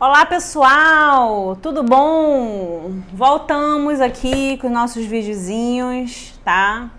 Olá pessoal, tudo bom? Voltamos aqui com os nossos videozinhos, tá?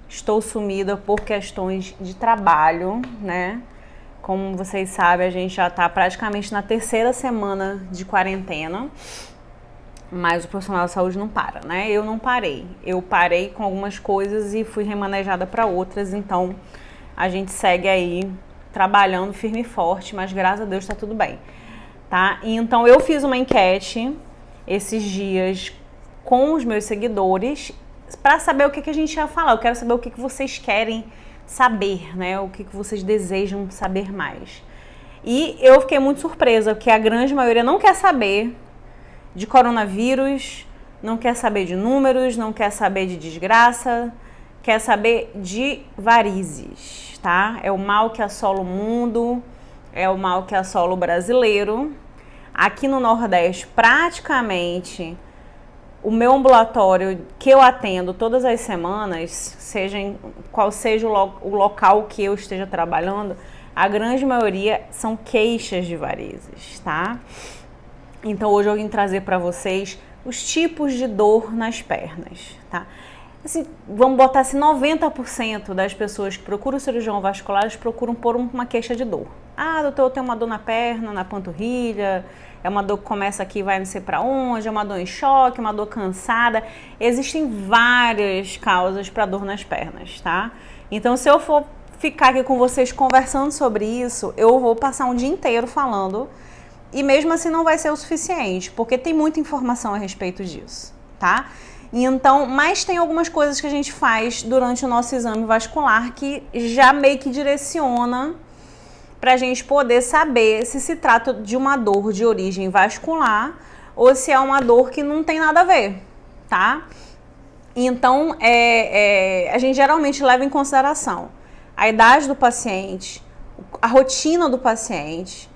Estou sumida por questões de trabalho, né? Como vocês sabem, a gente já tá praticamente na terceira semana de quarentena, mas o profissional da saúde não para, né? Eu não parei. Eu parei com algumas coisas e fui remanejada para outras, então a gente segue aí trabalhando firme e forte, mas graças a Deus tá tudo bem. Tá? Então eu fiz uma enquete esses dias com os meus seguidores para saber o que a gente ia falar. Eu quero saber o que vocês querem saber, né? O que vocês desejam saber mais. E eu fiquei muito surpresa, porque a grande maioria não quer saber de coronavírus, não quer saber de números, não quer saber de desgraça, quer saber de varizes, tá? É o mal que assola o mundo. É o mal que assola o brasileiro. Aqui no Nordeste, praticamente, o meu ambulatório que eu atendo todas as semanas, qual seja o local que eu esteja trabalhando, a grande maioria são queixas de varizes, tá? Então hoje eu vim trazer para vocês os tipos de dor nas pernas, tá? Assim, vamos botar assim, 90% das pessoas que procuram o cirurgião vascular, eles procuram por uma queixa de dor. Ah, doutor, eu tenho uma dor na perna, na panturrilha, é uma dor que começa aqui e vai não sei pra onde, é uma dor em choque, uma dor cansada. Existem várias causas para dor nas pernas, tá? Então, se eu for ficar aqui com vocês conversando sobre isso, eu vou passar um dia inteiro falando e mesmo assim não vai ser o suficiente, porque tem muita informação a respeito disso, tá? Então, mas tem algumas coisas que a gente faz durante o nosso exame vascular que já meio que direciona para a gente poder saber se se trata de uma dor de origem vascular ou se é uma dor que não tem nada a ver, tá? Então, a gente geralmente leva em consideração a idade do paciente, a rotina do paciente,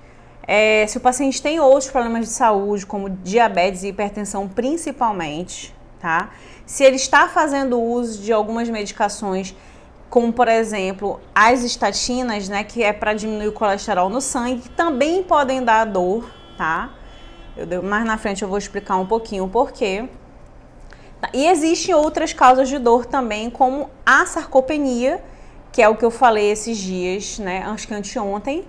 se o paciente tem outros problemas de saúde, como diabetes e hipertensão principalmente, tá? Se ele está fazendo uso de algumas medicações, como por exemplo as estatinas, né, que é para diminuir o colesterol no sangue, que também podem dar dor, tá? Mais na frente eu vou explicar um pouquinho o porquê. E existem outras causas de dor também, como a sarcopenia, que é o que eu falei esses dias, né, acho que anteontem,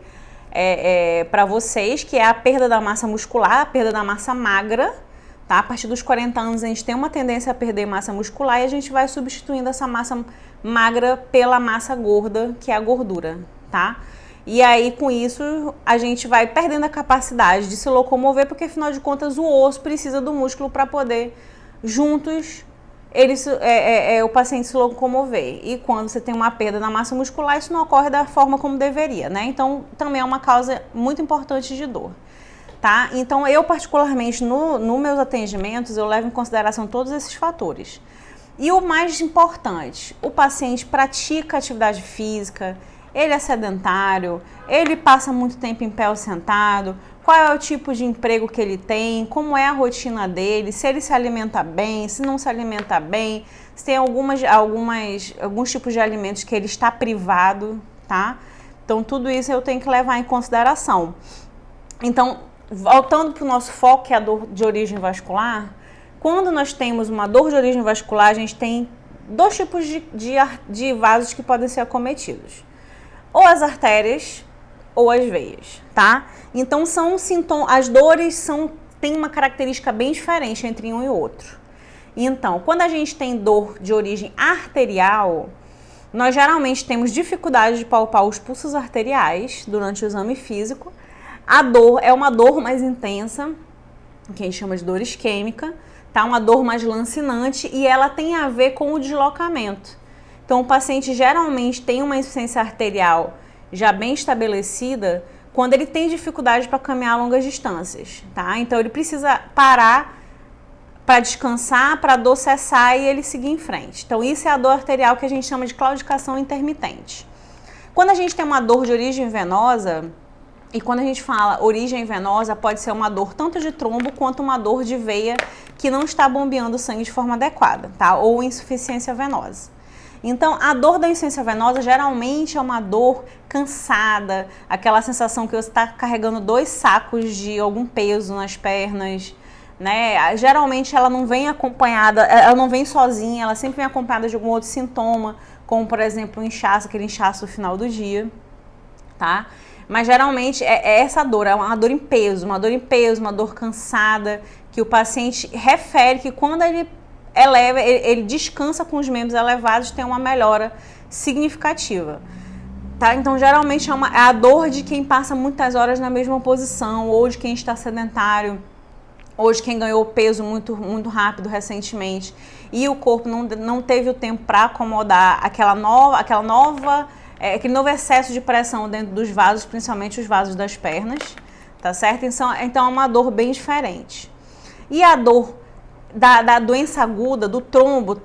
para vocês, que é a perda da massa muscular, a perda da massa magra. Tá? A partir dos 40 anos a gente tem uma tendência a perder massa muscular e a gente vai substituindo essa massa magra pela massa gorda, que é a gordura, tá? E aí com isso a gente vai perdendo a capacidade de se locomover, porque afinal de contas o osso precisa do músculo para poder juntos o paciente se locomover. E quando você tem uma perda na massa muscular, isso não ocorre da forma como deveria, né? Então também é uma causa muito importante de dor. Tá? Então, eu particularmente, nos meus atendimentos, eu levo em consideração todos esses fatores. E o mais importante, o paciente pratica atividade física, ele é sedentário, ele passa muito tempo em pé ou sentado, qual é o tipo de emprego que ele tem, como é a rotina dele, se ele se alimenta bem, se não se alimenta bem, se tem alguns tipos de alimentos que ele está privado, tá? Então, tudo isso eu tenho que levar em consideração. Então, voltando para o nosso foco, que é a dor de origem vascular, quando nós temos uma dor de origem vascular, a gente tem dois tipos de vasos que podem ser acometidos. Ou as artérias ou as veias, tá? Então, são sintomas, as dores têm uma característica bem diferente entre um e outro. Então, quando a gente tem dor de origem arterial, nós geralmente temos dificuldade de palpar os pulsos arteriais durante o exame físico. A dor é uma dor mais intensa, que a gente chama de dor isquêmica, tá? Uma dor mais lancinante e ela tem a ver com o deslocamento. Então, o paciente geralmente tem uma insuficiência arterial já bem estabelecida quando ele tem dificuldade para caminhar longas distâncias, tá? Então, ele precisa parar para descansar, para a dor cessar e ele seguir em frente. Então, isso é a dor arterial que a gente chama de claudicação intermitente. Quando a gente tem uma dor de origem venosa, e quando a gente fala origem venosa, pode ser uma dor tanto de trombo quanto uma dor de veia que não está bombeando o sangue de forma adequada, tá? Ou insuficiência venosa. Então, a dor da insuficiência venosa geralmente é uma dor cansada, aquela sensação que você está carregando 2 sacos de algum peso nas pernas, né? Geralmente ela não vem acompanhada, ela não vem sozinha, ela sempre vem acompanhada de algum outro sintoma, como por exemplo o inchaço, aquele inchaço no final do dia, tá? Mas geralmente é essa dor, é uma dor em peso, uma dor cansada, que o paciente refere que quando ele eleva, ele descansa com os membros elevados, tem uma melhora significativa. Tá? Então, geralmente é a dor de quem passa muitas horas na mesma posição, ou de quem está sedentário, ou de quem ganhou peso muito, muito rápido recentemente, e o corpo não teve o tempo para acomodar aquele novo excesso de pressão dentro dos vasos, principalmente os vasos das pernas, tá certo? Então é uma dor bem diferente. E a dor da doença aguda, do trombo,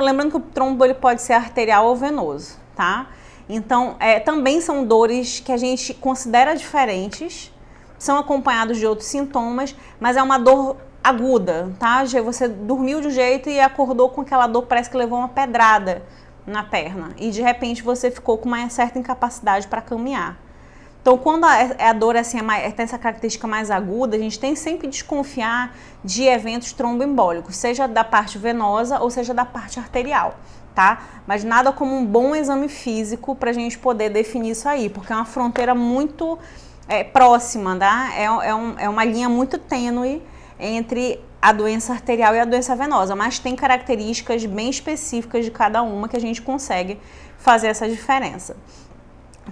lembrando que o trombo ele pode ser arterial ou venoso, tá? Então, também são dores que a gente considera diferentes, são acompanhados de outros sintomas, mas é uma dor aguda, tá? Você dormiu de um jeito e acordou com aquela dor, parece que levou uma pedrada na perna, e de repente você ficou com uma certa incapacidade para caminhar. Então, quando a dor assim, tem essa característica mais aguda, a gente tem sempre que desconfiar de eventos tromboembólicos, seja da parte venosa ou seja da parte arterial, tá? Mas nada como um bom exame físico para a gente poder definir isso aí, porque é uma fronteira muito próxima, tá? É uma linha muito tênue entre a doença arterial e a doença venosa, mas tem características bem específicas de cada uma que a gente consegue fazer essa diferença,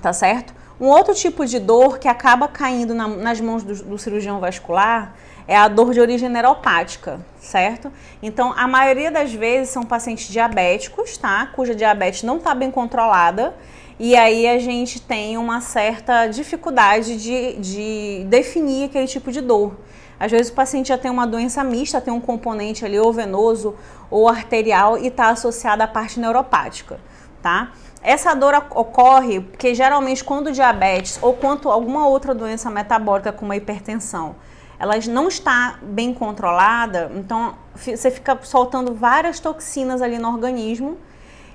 tá certo? Um outro tipo de dor que acaba caindo nas mãos do cirurgião vascular é a dor de origem neuropática, certo? Então, a maioria das vezes são pacientes diabéticos, tá? Cuja diabetes não está bem controlada, e aí a gente tem uma certa dificuldade de definir aquele tipo de dor. Às vezes o paciente já tem uma doença mista, tem um componente ali ou venoso ou arterial e está associado à parte neuropática, tá? Essa dor ocorre porque geralmente quando o diabetes ou quando alguma outra doença metabólica como a hipertensão, ela não está bem controlada, então você fica soltando várias toxinas ali no organismo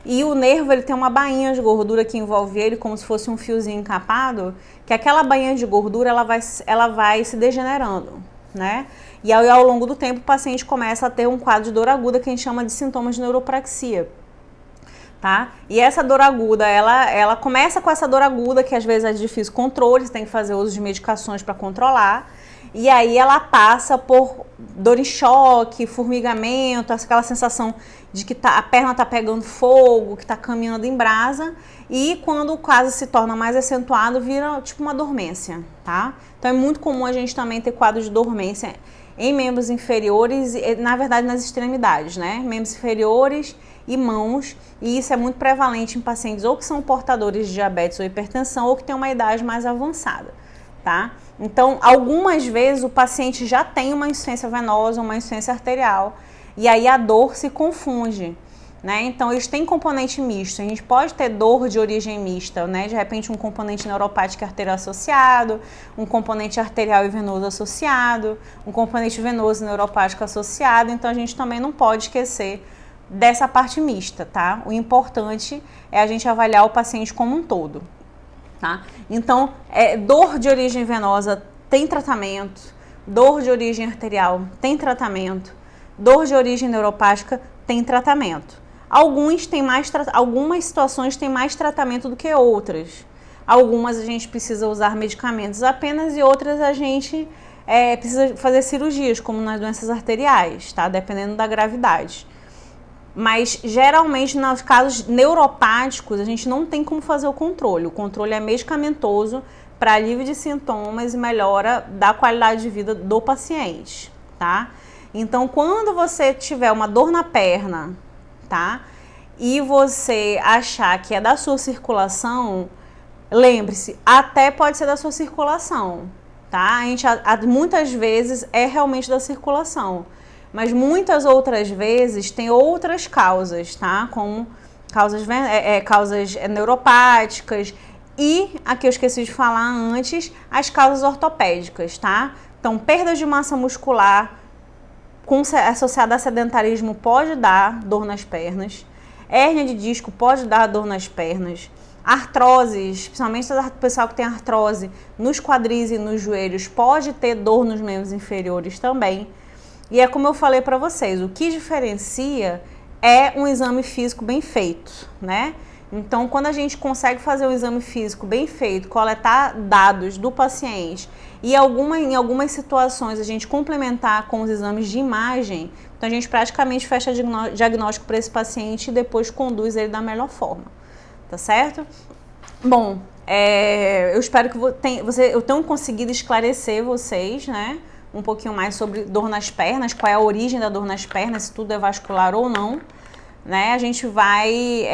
e o nervo ele tem uma bainha de gordura que envolve ele como se fosse um fiozinho encapado, que aquela bainha de gordura ela vai se degenerando, né? E aí, ao longo do tempo o paciente começa a ter um quadro de dor aguda que a gente chama de sintomas de neuropraxia. Tá? E essa dor aguda, ela começa com essa dor aguda, que às vezes é de difícil controle, você tem que fazer uso de medicações para controlar, e aí ela passa por dor em choque, formigamento, aquela sensação de que a perna está pegando fogo, que está caminhando em brasa, e quando o caso se torna mais acentuado, vira tipo uma dormência, tá? Então é muito comum a gente também ter quadro de dormência em membros inferiores, na verdade nas extremidades, né? Membros inferiores e mãos, e isso é muito prevalente em pacientes ou que são portadores de diabetes ou hipertensão ou que têm uma idade mais avançada, tá? Então, algumas vezes o paciente já tem uma insuficiência venosa, uma insuficiência arterial, e aí a dor se confunde, né? Então, eles têm componente misto, a gente pode ter dor de origem mista, né? De repente um componente neuropático e arterial associado, um componente arterial e venoso associado, um componente venoso e neuropático associado, então a gente também não pode esquecer dessa parte mista, tá? O importante é a gente avaliar o paciente como um todo, tá? Então, dor de origem venosa tem tratamento, dor de origem arterial tem tratamento, dor de origem neuropática tem tratamento. Algumas situações têm mais tratamento do que outras. Algumas a gente precisa usar medicamentos apenas e outras a gente precisa fazer cirurgias, como nas doenças arteriais, tá? Dependendo da gravidade. Mas, geralmente, nos casos neuropáticos, a gente não tem como fazer o controle. O controle é medicamentoso para alívio de sintomas e melhora da qualidade de vida do paciente, tá? Então, quando você tiver uma dor na perna, tá? E você achar que é da sua circulação, lembre-se, até pode ser da sua circulação, tá? Muitas vezes é realmente da circulação. Mas muitas outras vezes tem outras causas, tá? Como causas neuropáticas e, aqui eu esqueci de falar antes, as causas ortopédicas, tá? Então, perda de massa muscular associada a sedentarismo pode dar dor nas pernas. Hérnia de disco pode dar dor nas pernas. Artroses, principalmente o pessoal que tem artrose nos quadris e nos joelhos, pode ter dor nos membros inferiores também. E é como eu falei para vocês, o que diferencia é um exame físico bem feito, né? Então, quando a gente consegue fazer um exame físico bem feito, coletar dados do paciente e em algumas situações a gente complementar com os exames de imagem, então a gente praticamente fecha diagnóstico para esse paciente e depois conduz ele da melhor forma, tá certo? Bom, eu espero que eu tenha conseguido esclarecer vocês, né? Um pouquinho mais sobre dor nas pernas, qual é a origem da dor nas pernas, se tudo é vascular ou não. Né? A gente vai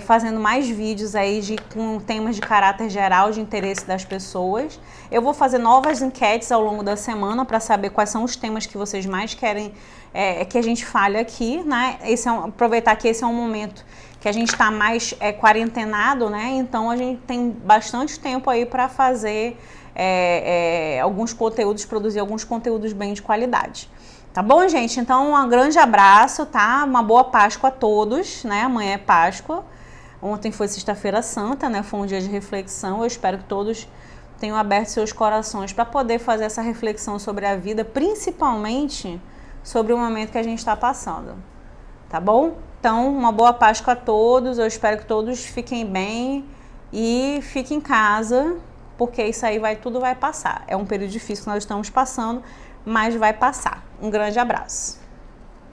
fazendo mais vídeos aí com temas de caráter geral de interesse das pessoas. Eu vou fazer novas enquetes ao longo da semana para saber quais são os temas que vocês mais querem que a gente fale aqui, né? Aproveitar que esse é um momento que a gente está mais quarentenado, né? Então a gente tem bastante tempo aí para fazer alguns conteúdos, produzir alguns conteúdos bem de qualidade. Tá bom, gente? Então, um grande abraço, tá? Uma boa Páscoa a todos, né? Amanhã é Páscoa. Ontem foi Sexta-feira Santa, né? Foi um dia de reflexão. Eu espero que todos tenham aberto seus corações para poder fazer essa reflexão sobre a vida, principalmente sobre o momento que a gente está passando. Tá bom? Então, uma boa Páscoa a todos. Eu espero que todos fiquem bem e fiquem em casa, porque isso aí tudo vai passar. É um período difícil que nós estamos passando, mas vai passar. Um grande abraço.